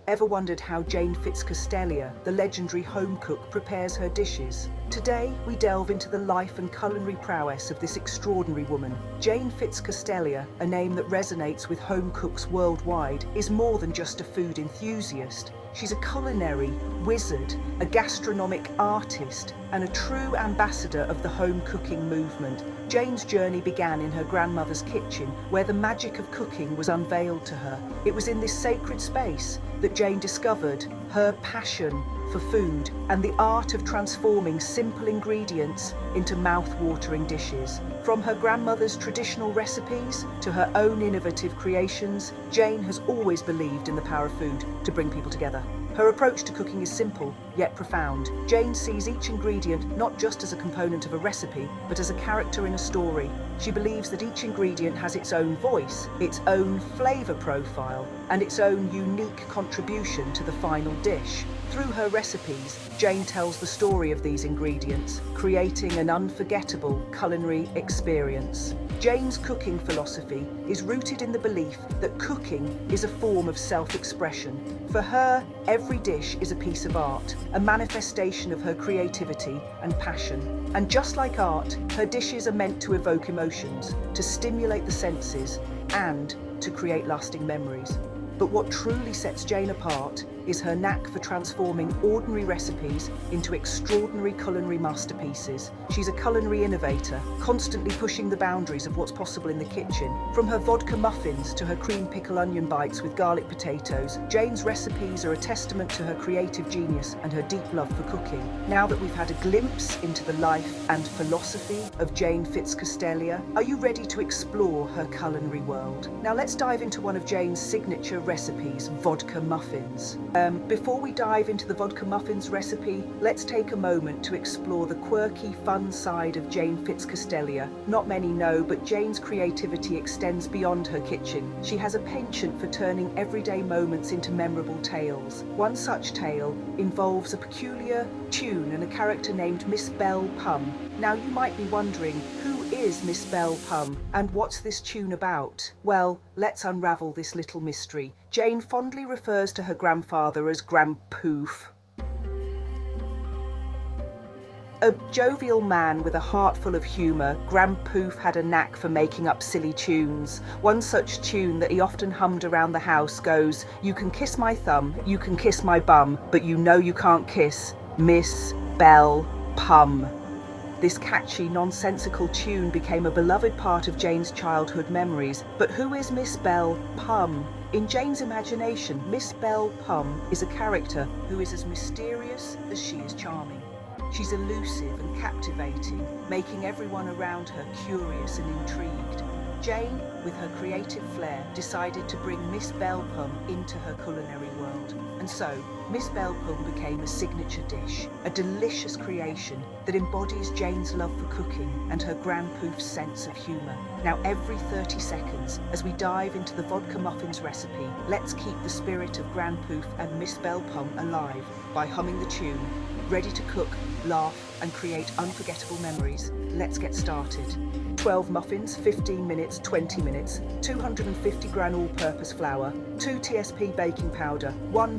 Ever wondered how Jane Fitzcostellia, the legendary home cook, prepares her dishes? Today, we delve into the life and culinary prowess of this extraordinary woman. Jane Fitzcostellia, a name that resonates with home cooks worldwide, is more than just a food enthusiast. She's a culinary wizard, a gastronomic artist, and a true ambassador of the home cooking movement. Jane's journey began in her grandmother's kitchen, where the magic of cooking was unveiled to her. It was in this sacred space that Jane discovered her passion for food and the art of transforming simple ingredients into mouth-watering dishes. From her grandmother's traditional recipes to her own innovative creations, Jane has always believed in the power of food to bring people together. Her approach to cooking is simple, yet profound. Jane sees each ingredient not just as a component of a recipe, but as a character in a story. She believes that each ingredient has its own voice, its own flavour profile, and its own unique contribution to the final dish. Through her recipes, Jane tells the story of these ingredients, creating an unforgettable culinary experience. Jane's cooking philosophy is rooted in the belief that cooking is a form of self-expression. For her, every dish is a piece of art, a manifestation of her creativity and passion. And just like art, her dishes are meant to evoke emotions, to stimulate the senses, and to create lasting memories. But what truly sets Jane apart is her knack for transforming ordinary recipes into extraordinary culinary masterpieces. She's a culinary innovator, constantly pushing the boundaries of what's possible in the kitchen. From her vodka muffins to her cream pickle onion bites with garlic potatoes, Jane's recipes are a testament to her creative genius and her deep love for cooking. Now that we've had a glimpse into the life and philosophy of Jane Fitzcostellia, are you ready to explore her culinary world? Now let's dive into one of Jane's signature recipes, vodka muffins. Before we dive into the vodka muffins recipe, let's take a moment to explore the quirky, fun side of Jane Fitzcostellia. Not many know, but Jane's creativity extends beyond her kitchen. She has a penchant for turning everyday moments into memorable tales. One such tale involves a peculiar tune and a character named Miss Belle Pum. Now you might be wondering, who is Miss Belle Pum and what's this tune about? Well, let's unravel this little mystery. Jane fondly refers to her grandfather as Grandpoof, a jovial man with a heart full of humour. Grandpoof had a knack for making up silly tunes. One such tune that he often hummed around the house goes, "You can kiss my thumb, you can kiss my bum, but you know you can't kiss Miss Belle Pum." This catchy, nonsensical tune became a beloved part of Jane's childhood memories. But who is Miss Belle Pum? In Jane's imagination, Miss Belle Pum is a character who is as mysterious as she is charming. She's elusive and captivating, making everyone around her curious and intrigued. Jane, with her creative flair, decided to bring Miss Belle Pum into her culinary world. And so, Miss Belle Pum became a signature dish, a delicious creation that embodies Jane's love for cooking and her Grandpoof's sense of humour. Now every 30 seconds, as we dive into the vodka muffins recipe, let's keep the spirit of Grandpoof and Miss Belle Pum alive by humming the tune. Ready to cook, laugh and create unforgettable memories? Let's get started. 12 muffins, 15 minutes, 20 minutes, 250 gram all-purpose flour, 2 TSP baking powder,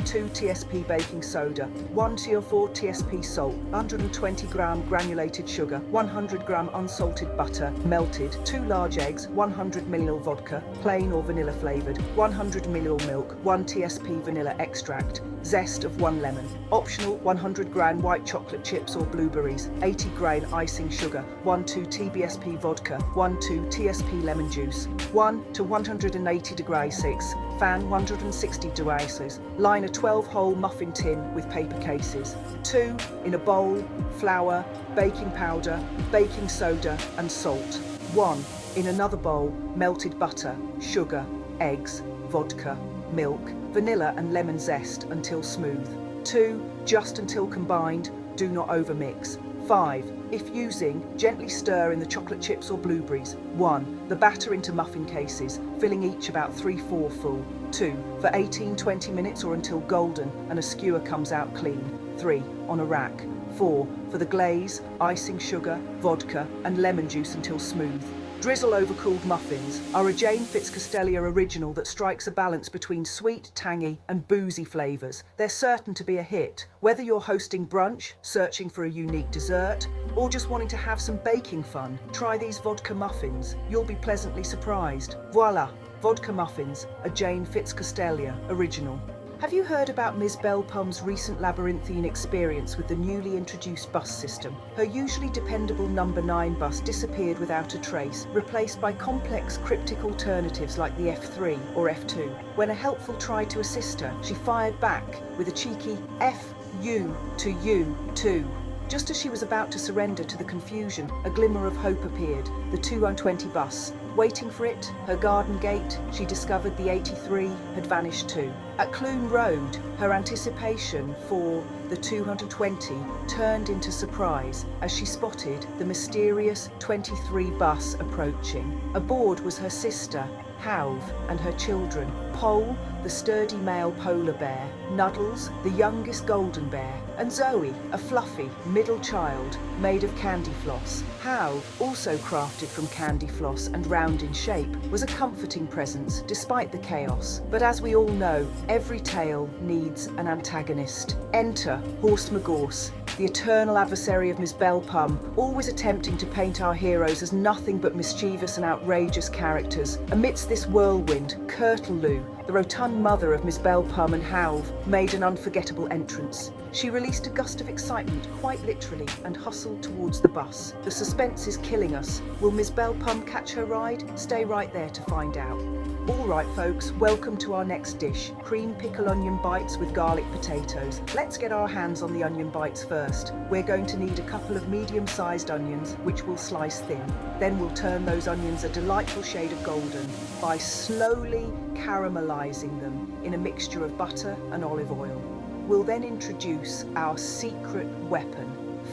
2 TSP baking soda, 1 to 4 TSP salt, 120 gram granulated sugar, 100 gram unsalted butter, melted, 2 large eggs, 100 ml vodka, plain or vanilla flavoured, 100 ml milk, 1 TSP vanilla extract, zest of 1 lemon. Optional 100 gram white chocolate chips or blueberries, 80 grain icing sugar, 2 TBSP vodka, 2 TSP lemon juice, 1 to 180 degrees 6, fan 160 degrees, line a 12-hole muffin tin with paper cases. 2 in a bowl, flour, baking powder, baking soda and salt. 1 in another bowl, melted butter, sugar, eggs, vodka, milk, vanilla and lemon zest until smooth. 2 just until combined, do not overmix. 5. If using, gently stir in the chocolate chips or blueberries. 1. The batter into muffin cases, filling each about 3/4 full. 2. For 18-20 minutes or until golden and a skewer comes out clean. 3. On a rack. 4. For the glaze, icing sugar, vodka and lemon juice until smooth. Drizzle overcooled muffins are a Jane Fitzcostellia original that strikes a balance between sweet, tangy, and boozy flavours. They're certain to be a hit. Whether you're hosting brunch, searching for a unique dessert, or just wanting to have some baking fun, try these vodka muffins. You'll be pleasantly surprised. Voila! Vodka Muffins, a Jane Fitzcostellia original. Have you heard about Ms. Belpum's recent labyrinthine experience with the newly introduced bus system? Her usually dependable number 9 bus disappeared without a trace, replaced by complex cryptic alternatives like the F3 or F2. When a helpful tried to assist her, she fired back with a cheeky F you to you too. Just as she was about to surrender to the confusion, a glimmer of hope appeared, the 220 bus. Waiting for it, her garden gate, she discovered the 83 had vanished too. At Clune Road, her anticipation for the 220 turned into surprise as she spotted the mysterious 23 bus approaching. Aboard was her sister, Halve, and her children, Pole, the sturdy male polar bear, Nuddles, the youngest golden bear, and Zoe, a fluffy middle child made of candy floss. Halve, also crafted from candy floss and round in shape, was a comforting presence despite the chaos. But as we all know, every tale needs an antagonist. Enter Horse McGorse, the eternal adversary of Miss Belpum, always attempting to paint our heroes as nothing but mischievous and outrageous characters. Amidst this whirlwind, Kirtleloo, the rotund mother of Miss Belpum and Halve, made an unforgettable entrance. She released a gust of excitement, quite literally, and hustled towards the bus. The suspense is killing us. Will Miss Belpum catch her ride? Stay right there to find out. All right, folks, welcome to our next dish, cream pickle onion bites with garlic potatoes. Let's get our hands on the onion bites first. We're going to need a couple of medium-sized onions, which we'll slice thin. Then we'll turn those onions a delightful shade of golden by slowly caramelizing them in a mixture of butter and olive oil. We'll then introduce our secret weapon,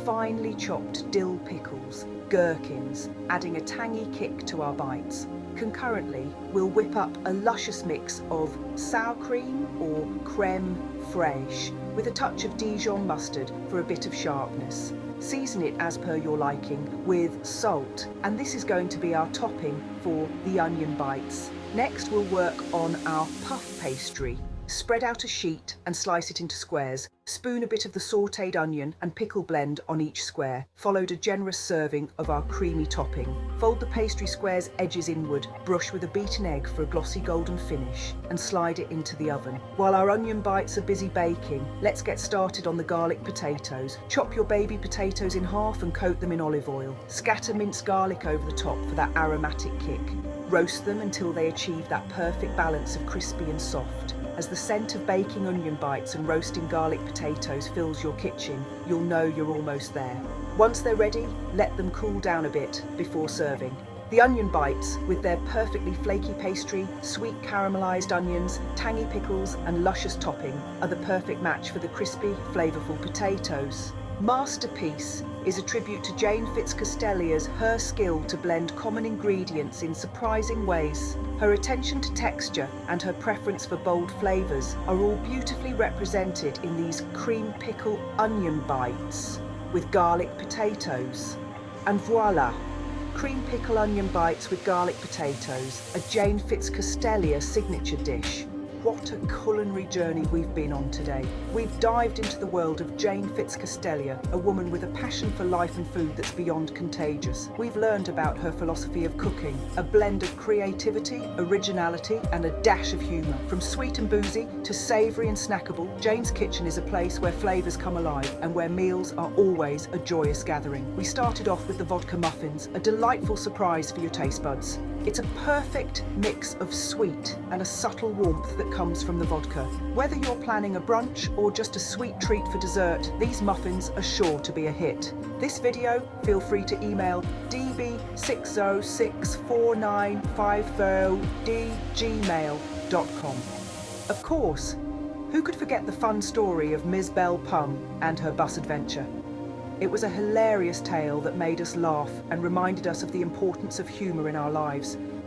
finely chopped dill pickles, gherkins, adding a tangy kick to our bites. Concurrently, we'll whip up a luscious mix of sour cream or creme fraiche with a touch of Dijon mustard for a bit of sharpness. Season it as per your liking with salt, and this is going to be our topping for the onion bites. Next, we'll work on our puff pastry. Spread out a sheet and slice it into squares. Spoon a bit of the sautéed onion and pickle blend on each square, followed a generous serving of our creamy topping. Fold the pastry squares edges inward, brush with a beaten egg for a glossy golden finish, and slide it into the oven. While our onion bites are busy baking, let's get started on the garlic potatoes. Chop your baby potatoes in half and coat them in olive oil. Scatter minced garlic over the top for that aromatic kick. Roast them until they achieve that perfect balance of crispy and soft. As the scent of baking onion bites and roasting garlic potatoes fills your kitchen, you'll know you're almost there. Once they're ready, let them cool down a bit before serving. The onion bites, with their perfectly flaky pastry, sweet caramelized onions, tangy pickles, and luscious topping, are the perfect match for the crispy, flavorful potatoes. Masterpiece is a tribute to Jane Fitzcostellia's her skill to blend common ingredients in surprising ways. Her attention to texture and her preference for bold flavours are all beautifully represented in these cream pickle onion bites with garlic potatoes. And voila! Cream pickle onion bites with garlic potatoes, a Jane Fitzcostellia signature dish. What a culinary journey we've been on today. We've dived into the world of Jane Fitzcostellia, a woman with a passion for life and food that's beyond contagious. We've learned about her philosophy of cooking, a blend of creativity, originality, and a dash of humour. From sweet and boozy to savoury and snackable, Jane's Kitchen is a place where flavours come alive and where meals are always a joyous gathering. We started off with the vodka muffins, a delightful surprise for your taste buds. It's a perfect mix of sweet and a subtle warmth that comes from the vodka. Whether you're planning a brunch or just a sweet treat for dessert, these muffins are sure to be a hit. This video, feel free to email db6064950@gmail.com. Of course, who could forget the fun story of Ms. Belpum and her bus adventure? It was a hilarious tale that made us laugh and reminded us of the importance of humour in our lives.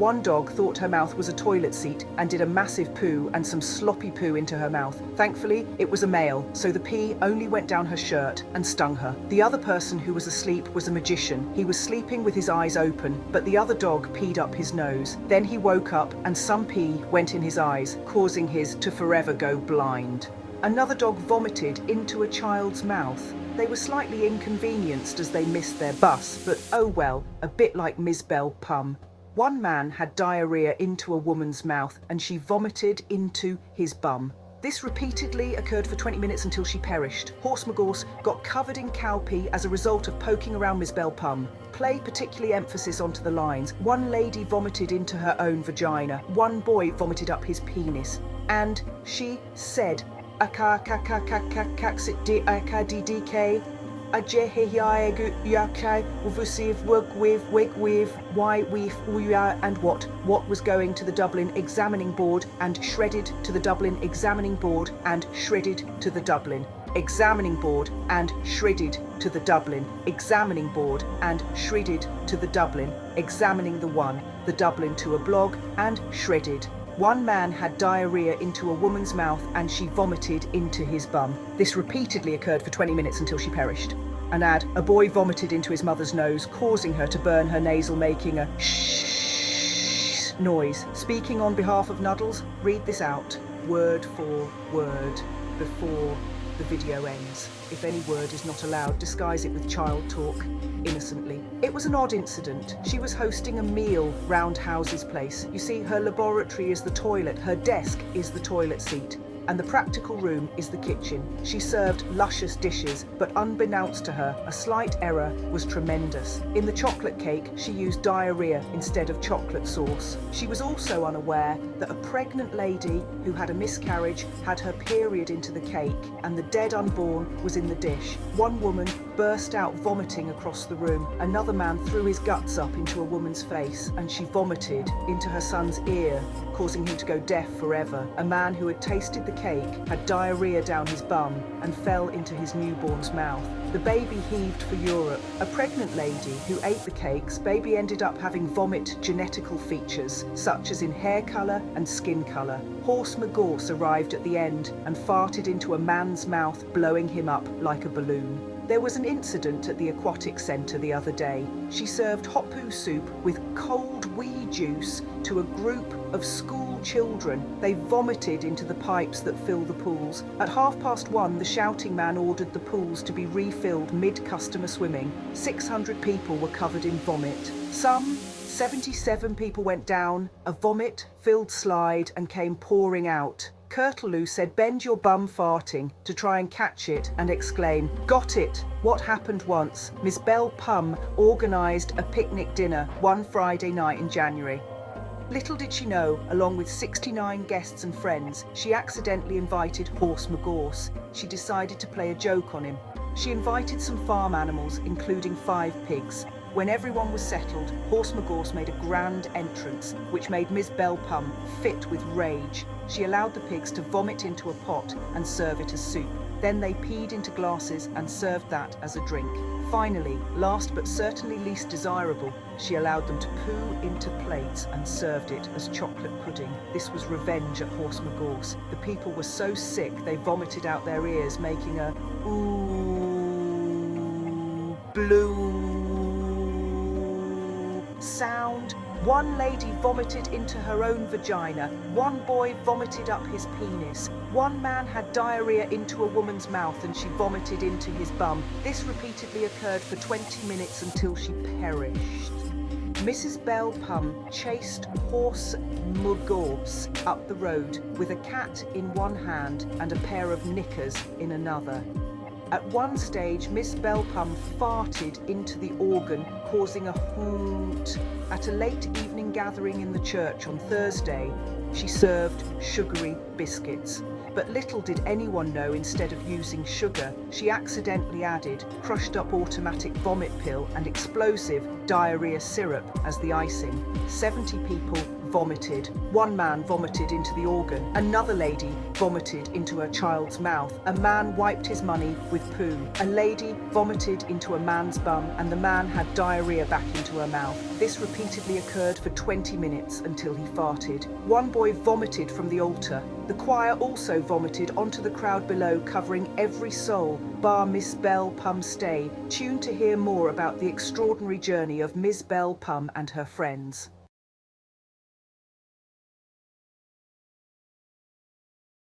One dog thought her mouth was a toilet seat and did a massive poo and some sloppy poo into her mouth. Thankfully, it was a male, so the pee only went down her shirt and stung her. The other person who was asleep was a magician. He was sleeping with his eyes open, but the other dog peed up his nose. Then he woke up and some pee went in his eyes, causing his to forever go blind. Another dog vomited into a child's mouth. They were slightly inconvenienced as they missed their bus, but oh well, a bit like Ms. Bell Pum. One man had diarrhea into a woman's mouth and she vomited into his bum. This repeatedly occurred for 20 minutes until she perished. Horse McGorse got covered in cow pee as a result of poking around Ms. Bell Pum. Play particularly emphasis onto the lines. One lady vomited into her own vagina. One boy vomited up his penis. And she said, and what was going to the Dublin Examining Board and shredded to the Dublin Examining Board and shredded to the Dublin Examining Board and shredded to the Dublin Examining Board and shredded to the Dublin Examining the Dublin to a blog and shredded. One man had diarrhea into a woman's mouth and she vomited into his bum. This repeatedly occurred for 20 minutes until she perished. And a boy vomited into his mother's nose, causing her to burn her nasal, making a shh noise. Speaking on behalf of Nuddles, read this out, word for word, before the video ends. If any word is not allowed, disguise it with child talk, innocently. It was an odd incident. She was hosting a meal round House's place. You see, her laboratory is the toilet, her desk is the toilet seat, and the practical room is the kitchen. She served luscious dishes, but unbeknownst to her, a slight error was tremendous. In the chocolate cake, she used diarrhea instead of chocolate sauce. She was also unaware that a pregnant lady who had a miscarriage had her period into the cake, and the dead unborn was in the dish. One woman burst out vomiting across the room. Another man threw his guts up into a woman's face, and she vomited into her son's ear, causing him to go deaf forever. A man who had tasted the cake had diarrhea down his bum and fell into his newborn's mouth. The baby heaved for Europe. A pregnant lady who ate the cakes, baby ended up having vomit genetical features, such as in hair colour and skin colour. Horse McGorse arrived at the end and farted into a man's mouth, blowing him up like a balloon. There was an incident at the aquatic centre the other day. She served hot poo soup with cold wee juice to a group of school children. They vomited into the pipes that fill the pools. At 1:30, the shouting man ordered the pools to be refilled mid-customer swimming. 600 people were covered in vomit. Some 77 people went down a vomit-filled slide and came pouring out. Curtaloo said, "Bend your bum farting," to try and catch it and exclaim, "Got it!" What happened once, Miss Bell Pum organised a picnic dinner one Friday night in January. Little did she know, along with 69 guests and friends, she accidentally invited Horse McGorse. She decided to play a joke on him. She invited some farm animals, including 5 pigs. When everyone was settled, Horse McGorse made a grand entrance, which made Miss Bell Pum fit with rage. She allowed the pigs to vomit into a pot and serve it as soup. Then they peed into glasses and served that as a drink. Finally, last but certainly least desirable, she allowed them to poo into plates and served it as chocolate pudding. This was revenge at Horse McGorse. The people were so sick they vomited out their ears, making a ooh blue sound. One lady vomited into her own vagina. One boy vomited up his penis. One man had diarrhea into a woman's mouth and she vomited into his bum. This repeatedly occurred for 20 minutes until she perished. Mrs. Bell Pum chased Horse McGorse up the road with a cat in one hand and a pair of knickers in another. At one stage, Miss Bell Pum farted into the organ, causing a hoot. At a late evening gathering in the church on Thursday, she served sugary biscuits. But little did anyone know, instead of using sugar, she accidentally added crushed up automatic vomit pill and explosive diarrhea syrup as the icing. 70 people vomited. One man vomited into the organ. Another lady vomited into her child's mouth. A man wiped his money with poo. A lady vomited into a man's bum, and the man had diarrhea back into her mouth. This repeatedly occurred for 20 minutes until he farted. One boy vomited from the altar. The choir also vomited onto the crowd below, covering every soul, bar Miss Belle Pum Stay. Tune to hear more about the extraordinary journey of Miss Belle Pum and her friends.